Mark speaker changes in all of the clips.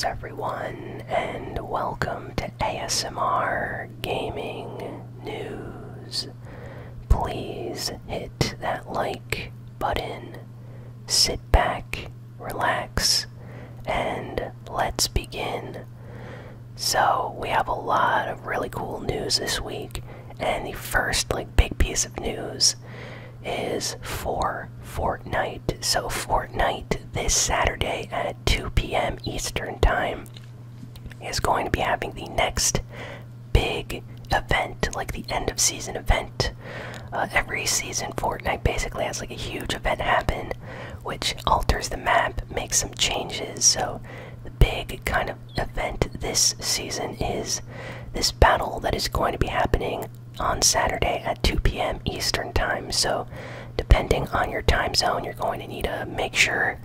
Speaker 1: everyone, and welcome to ASMR Gaming News. Please hit that like button, sit back, relax, and let's begin. So, we have a lot of really cool news this week, and the first big piece of news is for Fortnite. So Fortnite this Saturday at 2 p.m. Eastern Time is going to be having the next big event, like the end of season event. Every season Fortnite basically has a huge event happen, which alters the map, makes some changes. So the big kind of event this season is this battle that is going to be happening on Saturday at 2 p.m. Eastern Time. So depending on your time zone, you're going to need to make sure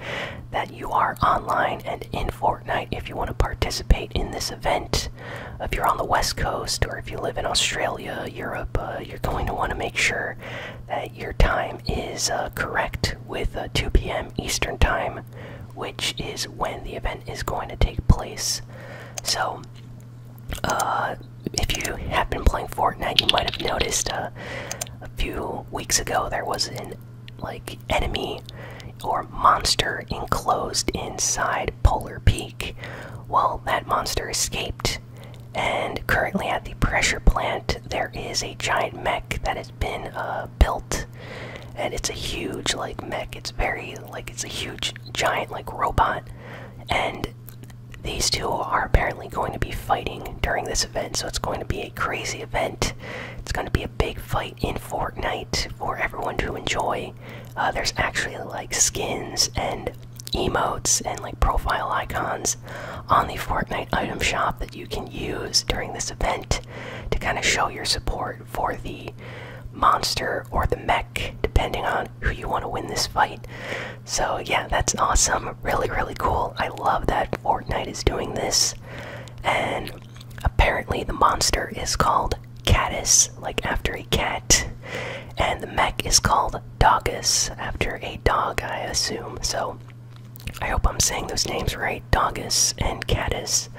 Speaker 1: that you are online and in Fortnite if you want to participate in this event. If you're on the West Coast or if you live in Australia, Europe, you're going to want to make sure that your time is correct with 2 p.m. Eastern Time, which is when the event is going to take place. So if you have been playing Fortnite, you might have noticed a few weeks ago there was an enemy or monster enclosed inside Polar Peak. Well, that monster escaped, and currently at the pressure plant there is a giant mech that has been built, and it's a huge mech. It's very it's a huge giant robot, and these two are apparently going to be fighting during this event, so it's going to be a crazy event. It's going to be a big fight in Fortnite for everyone to enjoy. There's actually skins and emotes and profile icons on the Fortnite item shop that you can use during this event to kind of show your support for the monster or the mech, depending on who you want to win this fight. So yeah, that's awesome. Really, really cool. I love that Fortnite is doing this. And apparently the monster is called Caddis, after a cat, and the mech is called Doggus, after a dog, I assume. So I hope I'm saying those names right, Doggus and Caddis.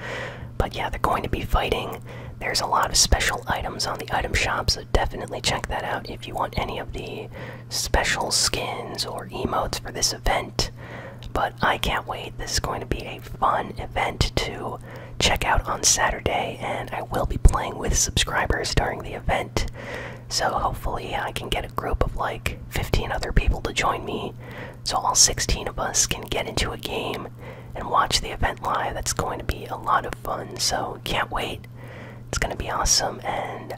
Speaker 1: But yeah, they're going to be fighting. There's a lot of special items on the item shop, so definitely check that out if you want any of the special skins or emotes for this event. But I can't wait. This is going to be a fun event to check out on Saturday, and I will be playing with subscribers during the event. So hopefully I can get a group of 15 other people to join me, so all 16 of us can get into a game and watch the event live. That's going to be a lot of fun, so can't wait. It's going to be awesome, and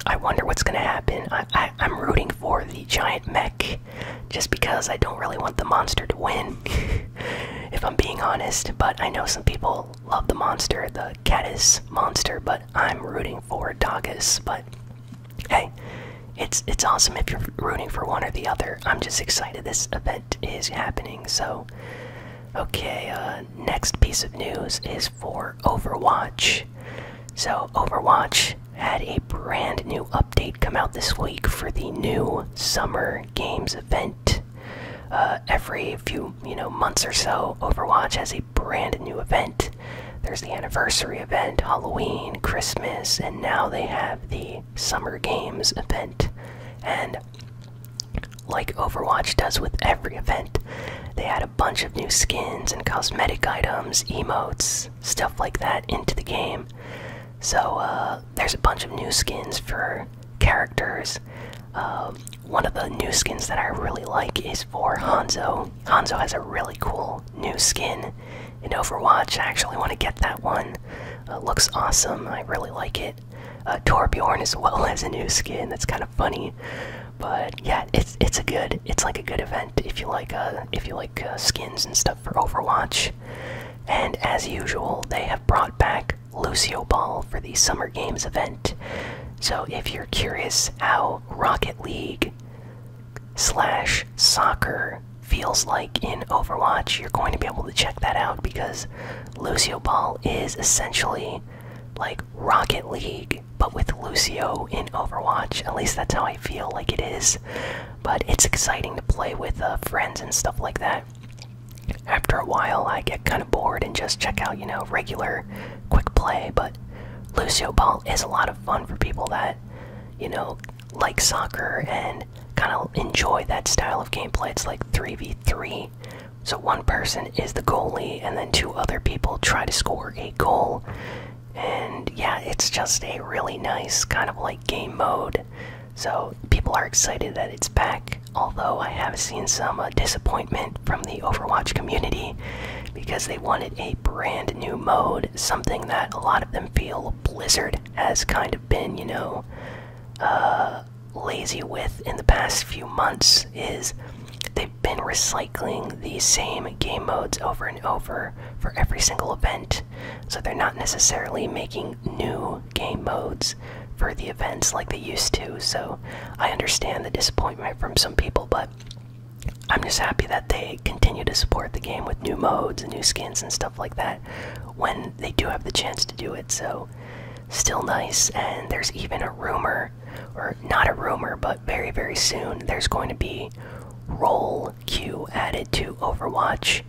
Speaker 1: I wonder what's going to happen. I'm rooting for the giant mech, just because I don't really want the monster to win, if I'm being honest. But I know some people love the monster, the Caddis monster, but I'm rooting for Doggus. But hey, it's awesome if you're rooting for one or the other. I'm just excited this event is happening. So, okay, next piece of news is for Overwatch. So Overwatch had a brand new update come out this week for the new Summer Games event. Every few months or so, Overwatch has a brand new event. There's the anniversary event, Halloween, Christmas, and now they have the Summer Games event. And like Overwatch does with every event, they add a bunch of new skins and cosmetic items, emotes, stuff like that into the game. So there's a bunch of new skins for characters. One of the new skins that I really like is for Hanzo. Hanzo has a really cool new skin in Overwatch. I actually want to get that one. Looks awesome. I really like it. Torbjorn as well has a new skin. That's kind of funny. But yeah, it's a good event if you like skins and stuff for Overwatch. And as usual, they have brought back Lucio Ball for the Summer Games event. So if you're curious how Rocket League / soccer feels like in Overwatch, you're going to be able to check that out, because Lucio Ball is essentially like Rocket League, but with Lucio in Overwatch. At least that's how I feel like it is. But it's exciting to play with friends and stuff like that. After a while, I get kind of bored and just check out, regular quick play. But Lucio Ball is a lot of fun for people that, like soccer and kind of enjoy that style of gameplay. It's like 3v3. So one person is the goalie, and then two other people try to score a goal. And yeah, it's just a really nice kind of like game mode. So people are excited that it's back, although I have seen some disappointment from the Overwatch community because they wanted a brand new mode, something that a lot of them feel Blizzard has kind of been, lazy with in the past few months. Is they've been recycling the same game modes over and over for every single event, so they're not necessarily making new game modes for the events like they used to. So I understand the disappointment from some people, but I'm just happy that they continue to support the game with new modes and new skins and stuff like that when they do have the chance to do it. So still nice. And there's even a rumor, or not a rumor, but very, very soon there's going to be role queue added to Overwatch,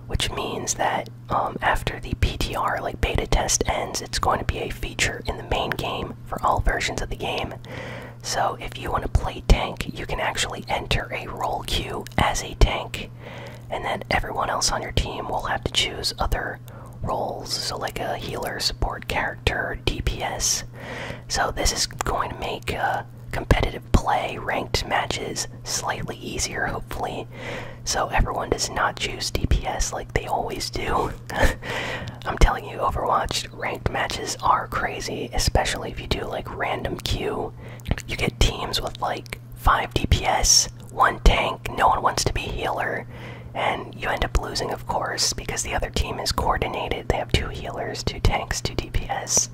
Speaker 1: which means that after the PTR, like beta test, ends, it's going to be a feature in the main game for all versions of the game. So if you want to play tank, you can actually enter a role queue as a tank, and then everyone else on your team will have to choose other roles, so like a healer, support character, DPS. So this is going to make competitive play, ranked matches slightly easier, hopefully, so everyone does not choose DPS like they always do. I'm telling you, Overwatch ranked matches are crazy, especially if you do like random queue. You get teams with like 5 DPS, 1 tank, no one wants to be healer, and you end up losing, of course, because the other team is coordinated. They have 2 healers, 2 tanks, 2 DPS.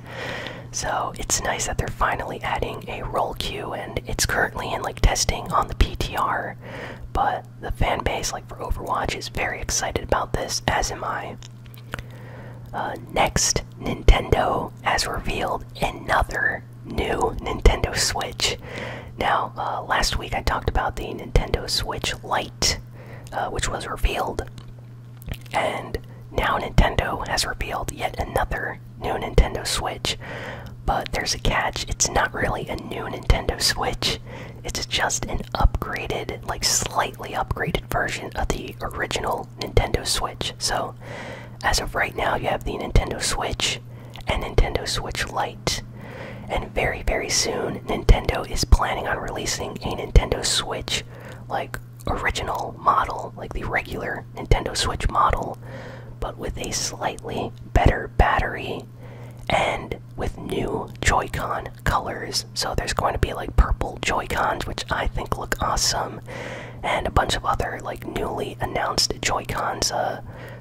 Speaker 1: So it's nice that they're finally adding a role queue, and it's currently in like testing on the PTR, but the fan base like for Overwatch is very excited about this, as am I. Next, Nintendo has revealed another new Nintendo Switch. Now, last week I talked about the Nintendo Switch Lite, which was revealed, and now Nintendo has revealed yet another new Nintendo Switch. But there's a catch. It's not really a new Nintendo Switch. It's just an upgraded, like slightly upgraded version of the original Nintendo Switch. So, as of right now, you have the Nintendo Switch and Nintendo Switch Lite. And very, very soon, Nintendo is planning on releasing a Nintendo Switch, like original model, like the regular Nintendo Switch model, but with a slightly better battery and with new Joy-Con colors. So there's going to be like purple Joy-Cons, which I think look awesome, and a bunch of other like newly announced Joy-Cons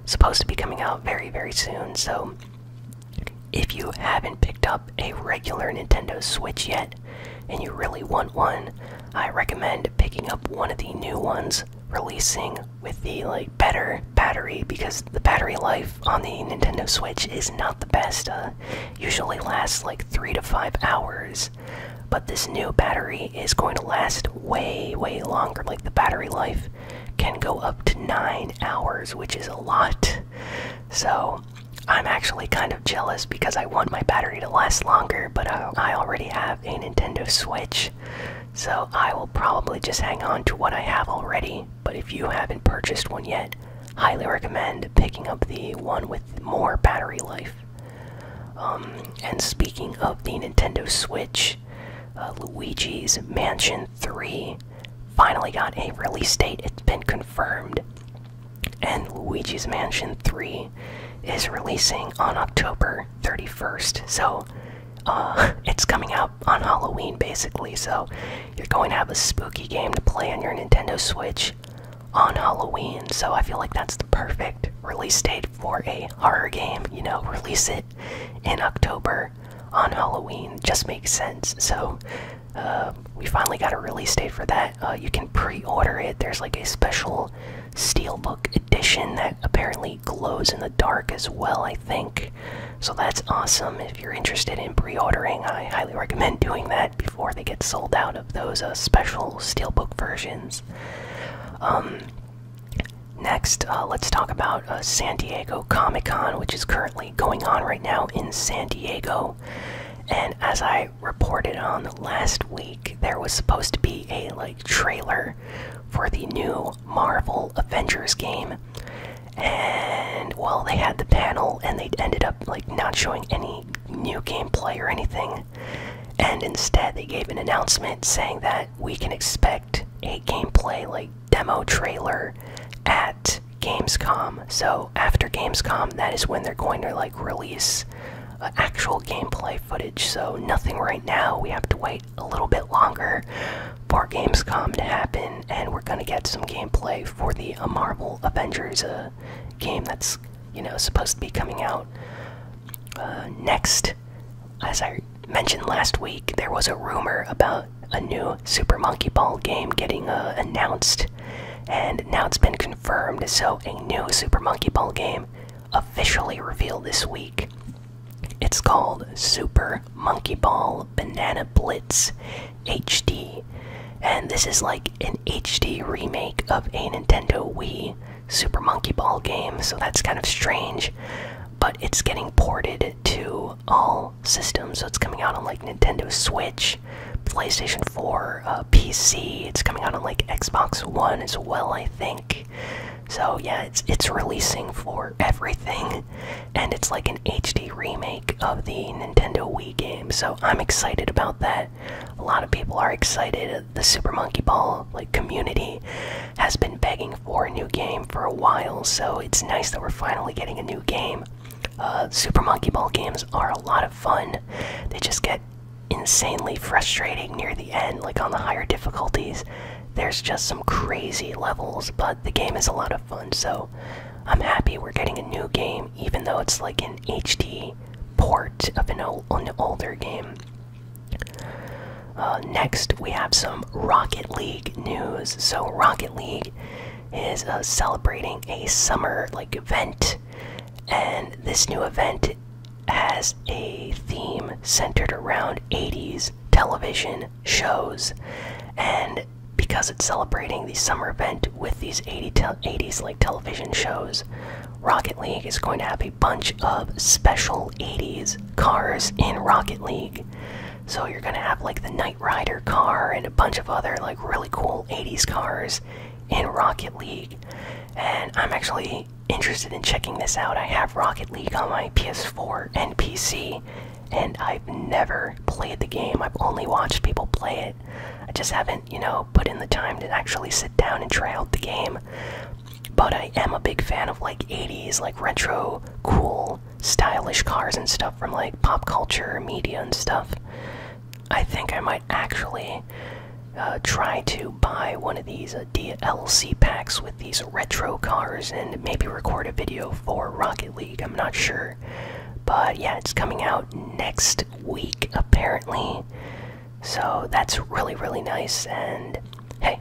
Speaker 1: supposed to be coming out very, very soon. So if you haven't picked up a regular Nintendo Switch yet and you really want one, I recommend picking up one of the new ones releasing with the like better battery, because the battery life on the Nintendo Switch is not the best. Usually lasts like 3 to 5 hours, but this new battery is going to last way, way longer. Like the battery life can go up to 9 hours, which is a lot. So I'm actually kind of jealous because I want my battery to last longer, but I already have a Nintendo Switch, so I will probably just hang on to what I have already. But if you haven't purchased one yet, highly recommend picking up the one with more battery life. And speaking of the Nintendo Switch, Luigi's Mansion 3 finally got a release date. It's been confirmed, and Luigi's Mansion 3 is releasing on October 31st. So it's coming out on Halloween, basically. So you're going to have a spooky game to play on your Nintendo Switch on Halloween. So I feel like that's the perfect release date for a horror game. Release it in October on Halloween. Just makes sense. So we finally got a release date for that. You can pre-order it. There's like a special Steelbook edition that apparently glows in the dark as well, I think. So that's awesome. If you're interested in pre-ordering, I highly recommend doing that before they get sold out of those special Steelbook versions. Next, let's talk about San Diego Comic-Con, which is currently going on right now in San Diego. And as I reported on last week, there was supposed to be a trailer for the new Marvel Avengers game. And well, they had the panel and they ended up not showing any new gameplay or anything. And instead they gave an announcement saying that we can expect a gameplay demo trailer at Gamescom. So after Gamescom, that is when they're going to release actual gameplay footage. So nothing right now. We have to wait a little bit longer for Gamescom to happen, and we're gonna get some gameplay for the Marvel Avengers game that's supposed to be coming out. Next, as I mentioned last week, there was a rumor about a new Super Monkey Ball game getting announced, and now it's been confirmed. So a new Super Monkey Ball game officially revealed this week. It's called Super Monkey Ball Banana Blitz HD, and this is an HD remake of a Nintendo Wii Super Monkey Ball game, so that's kind of strange. But it's getting ported to all systems, so it's coming out on Nintendo Switch, PlayStation 4, PC. It's coming out on Xbox One as well, I think. So yeah, it's releasing for everything, and it's an HD remake of the Nintendo Wii game. So I'm excited about that. A lot of people are excited. The Super Monkey Ball community has been begging for a new game for a while, so it's nice that we're finally getting a new game. Super Monkey Ball games are a lot of fun. They just get insanely frustrating near the end, on the higher difficulties. There's just some crazy levels, but the game is a lot of fun, so I'm happy we're getting a new game, even though it's an HD port of an older game. Next, we have some Rocket League news. So Rocket League is celebrating a summer event, and this new event has a theme centered around 80s television shows. And because it's celebrating the summer event with these 80s television shows, Rocket League is going to have a bunch of special 80s cars in Rocket League. So you're going to have the Knight Rider car and a bunch of other really cool 80s cars in Rocket League. And I'm actually interested in checking this out. I have Rocket League on my PS4 and PC, and I've never played the game. I've only watched people play it. I just haven't, put in the time to actually sit down and try out the game. But I am a big fan of 80s, retro, cool, stylish cars and stuff from pop culture, media and stuff. I think I might actually try to buy one of these DLC packs with these retro cars and maybe record a video for Rocket League. I'm not sure. But yeah, it's coming out next week, apparently. So that's really, really nice. And hey,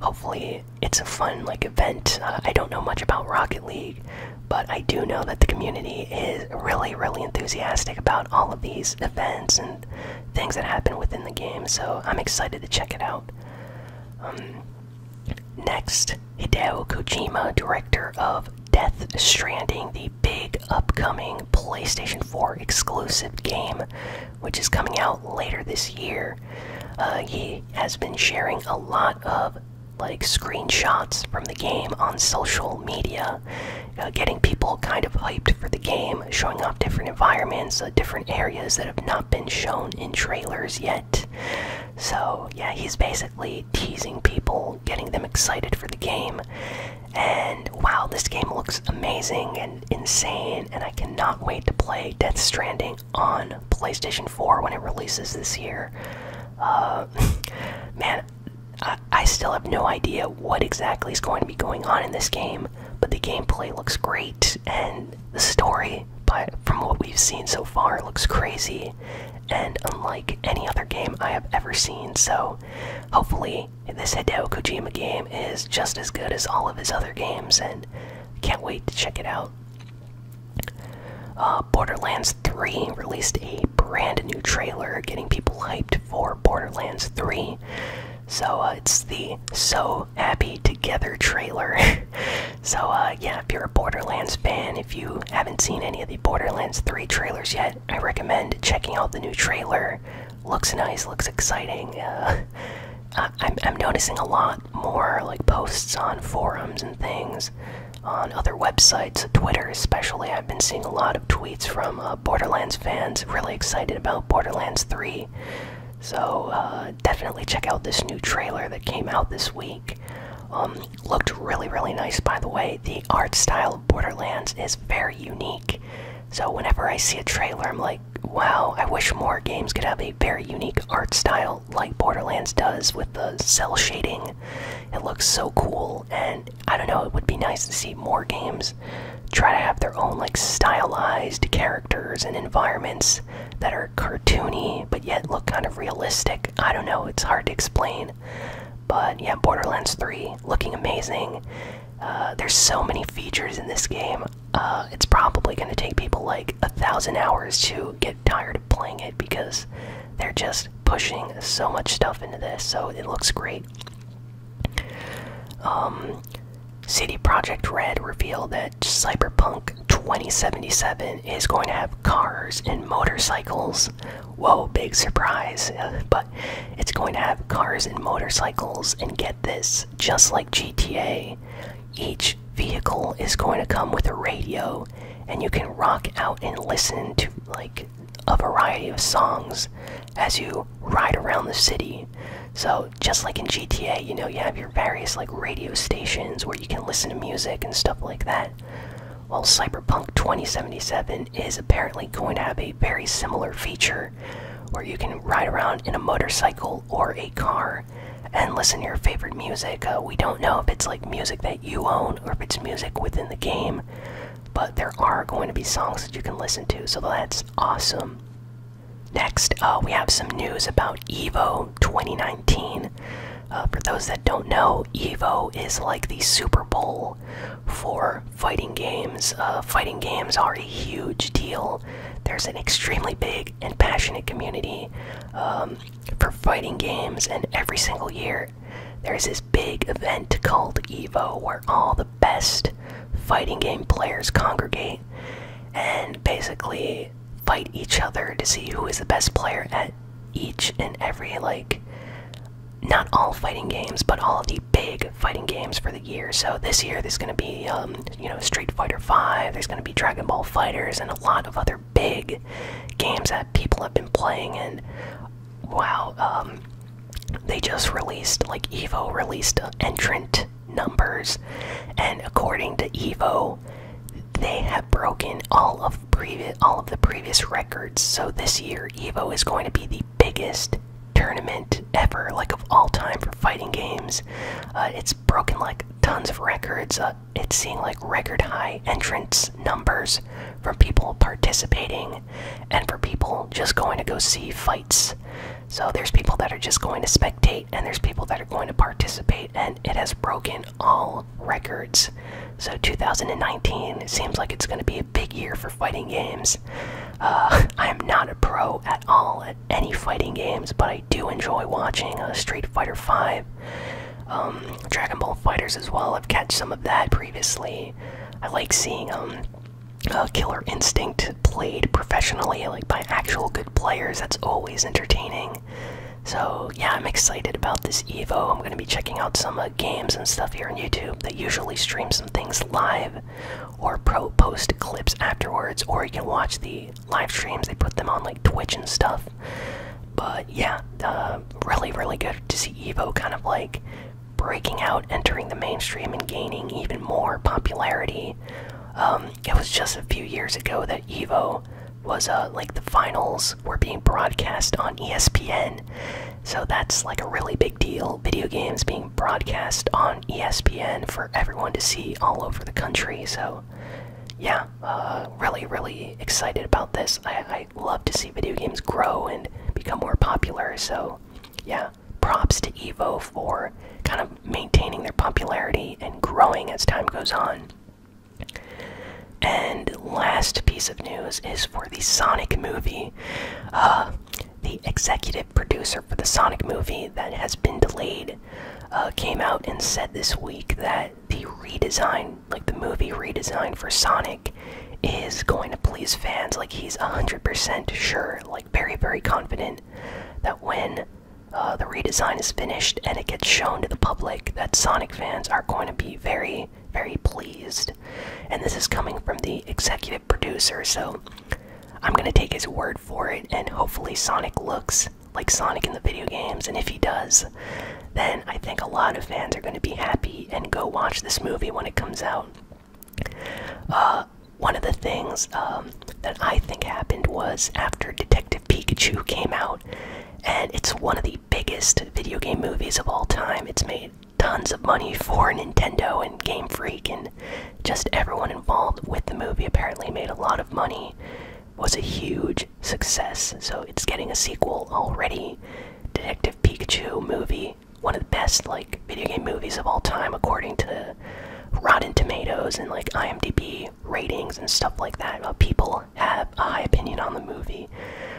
Speaker 1: hopefully it's a fun event. I don't know much about Rocket League, but I do know that the community is really, really enthusiastic about all of these events and things that happen within the game. So I'm excited to check it out. Next, Hideo Kojima, director of Death Stranding, the big upcoming PlayStation 4 exclusive game, which is coming out later this year. He has been sharing a lot of screenshots from the game on social media, getting people kind of hyped for the game, showing off different environments, different areas that have not been shown in trailers yet. So yeah, he's basically teasing people, getting them excited for the game. And wow, this game looks amazing and insane, and I cannot wait to play Death Stranding on PlayStation 4 when it releases this year. Man, I still have no idea what exactly is going to be going on in this game, but the gameplay looks great, and the story, from what we've seen so far, looks crazy and unlike any other game I have ever seen. So hopefully this Hideo Kojima game is just as good as all of his other games, and can't wait to check it out. Borderlands 3 released a brand new trailer, getting people hyped for Borderlands 3. So it's the So Happy Together trailer. So yeah, if you're a Borderlands fan, if you haven't seen any of the Borderlands 3 trailers yet, I recommend checking out the new trailer. Looks nice, looks exciting. I'm noticing a lot more like posts on forums and things, on other websites, Twitter especially. I've been seeing a lot of tweets from Borderlands fans really excited about Borderlands 3. So definitely check out this new trailer that came out this week. Looked really nice, by the way. The art style of Borderlands is very unique. So whenever I see a trailer, I'm like, wow, I wish more games could have a very unique art style like Borderlands does with the cell shading. It looks so cool, and I don't know, it would be nice to see more games try to have their own like stylized characters and environments that are cartoony but yet look kind of realistic. I don't know, it's hard to explain. But yeah, Borderlands 3 looking amazing. There's so many features in this game. It's probably going to take people like 1,000 hours to get tired of playing it because they're just pushing so much stuff into this, so it looks great. CD Projekt Red revealed that Cyberpunk 2077 is going to have cars and motorcycles. Whoa, big surprise. But it's going to have cars and motorcycles, and get this, just like GTA, each vehicle is going to come with a radio, and you can rock out and listen to like a variety of songs as you ride around the city. So just like in GTA, you know, you have your various like radio stations where you can listen to music and stuff like that. Well, Cyberpunk 2077 is apparently going to have a very similar feature where you can ride around in a motorcycle or a car and listen to your favorite music. We don't know if it's like music that you own or if it's music within the game, but there are going to be songs that you can listen to, so that's awesome. Next, we have some news about EVO 2019. For those that don't know, EVO is like the Super Bowl for fighting games. Fighting games are a huge deal. There's an extremely big and passionate community for fighting games, and every single year there's this big event called EVO where all the best fighting game players congregate and basically fight each other to see who is the best player at each and every, like, not all fighting games, but all of the big fighting games for the year. So this year there's going to be, you know, Street Fighter V, there's going to be Dragon Ball FighterZ, and a lot of other big games that people have been playing. And wow, they just released, like, EVO released entrant numbers, and according to EVO, they have broken all of the previous records. So this year, EVO is going to be the biggest tournament ever, like of all time, for fighting games. It's broken like tons of records. It's seeing like record high entrance numbers from people participating and for people just going to go see fights. So there's people that are just going to spectate, and there's people that are going to participate, and it has broken all records. So 2019, it seems like it's going to be a big year for fighting games. I am not a pro at all at any fighting games, but I do enjoy watching Street Fighter V, Dragon Ball FighterZ as well. I've catched some of that previously. I like seeing Killer Instinct played professionally, like by actual good players. That's always entertaining. So yeah, I'm excited about this EVO. I'm going to be checking out some games and stuff here on YouTube. They usually stream some things live or post clips afterwards, or you can watch the live streams. They put them on like Twitch and stuff. But yeah, really good to see EVO kind of like breaking out, entering the mainstream, and gaining even more popularity. It was just a few years ago that EVO was like the finals were being broadcast on ESPN, so that's like a really big deal. Video games being broadcast on ESPN for everyone to see all over the country. So yeah, really excited about this. I love to see video games grow and become more popular. So yeah, props to EVO for kind of maintaining their popularity and growing as time goes on. And last piece of news is for the Sonic movie. The executive producer for the Sonic movie that has been delayed, came out and said this week that the redesign, like the movie redesign for Sonic, is going to please fans. Like, he's 100% sure, like very, very confident that when the redesign is finished and it gets shown to the public, that Sonic fans are going to be very, very pleased. And this is coming from the executive producer, so I'm gonna take his word for it, and hopefully Sonic looks like Sonic in the video games, and if he does, then I think a lot of fans are gonna be happy and go watch this movie when it comes out. One of the things that I think happened was after Detective Pikachu came out, and it's one of the biggest video game movies of all time. It's made tons of money for Nintendo and Game Freak, and just everyone involved with the movie apparently made a lot of money. It was a huge success, so it's getting a sequel already. Detective Pikachu movie, one of the best like video game movies of all time according to Rotten Tomatoes and like IMDb ratings and stuff like that. People have a high opinion on the movie.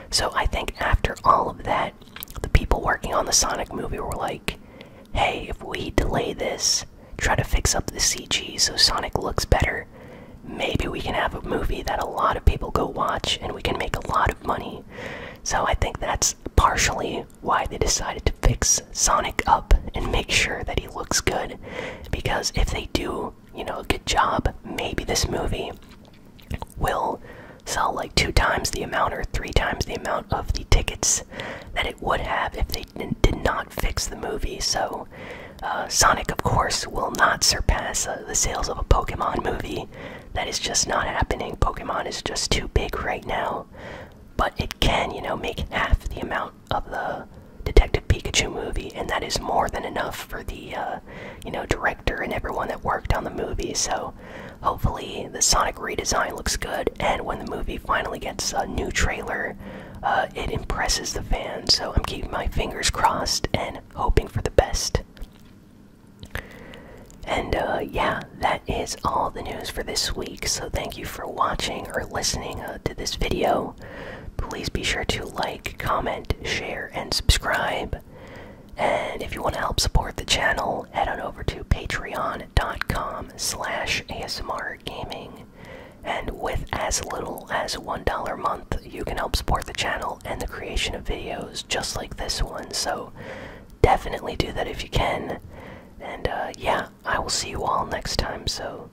Speaker 1: So I think after all of that, the people working on the Sonic movie were like, hey, if we delay this, try to fix up the CG so Sonic looks better, maybe we can have a movie that a lot of people go watch and we can make a lot of money. So I think that's partially why they decided to fix Sonic up and make sure that he looks good. Because if they do, you know, a good job, maybe this movie will sell like 2 times the amount or 3 times the amount of the tickets that it would have if they did not fix the movie. So Sonic, of course, will not surpass the sales of a Pokemon movie. That is just not happening. Pokemon is just too big right now. But it can, you know, make half the amount of the Detective Pikachu movie, and that is more than enough for the, you know, director and everyone that worked on the movie. So hopefully the Sonic redesign looks good, and when the movie finally gets a new trailer, it impresses the fans. So I'm keeping my fingers crossed and hoping for the best. And yeah, that is all the news for this week. So thank you for watching or listening to this video. Please be sure to like, comment, share, and subscribe. And if you want to help support the channel, head on over to patreon.com/ASMRGaming. And with as little as $1 a month, you can help support the channel and the creation of videos just like this one. So definitely do that if you can. And yeah, I will see you all next time. So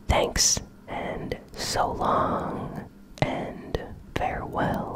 Speaker 1: thanks, and so long, and farewell.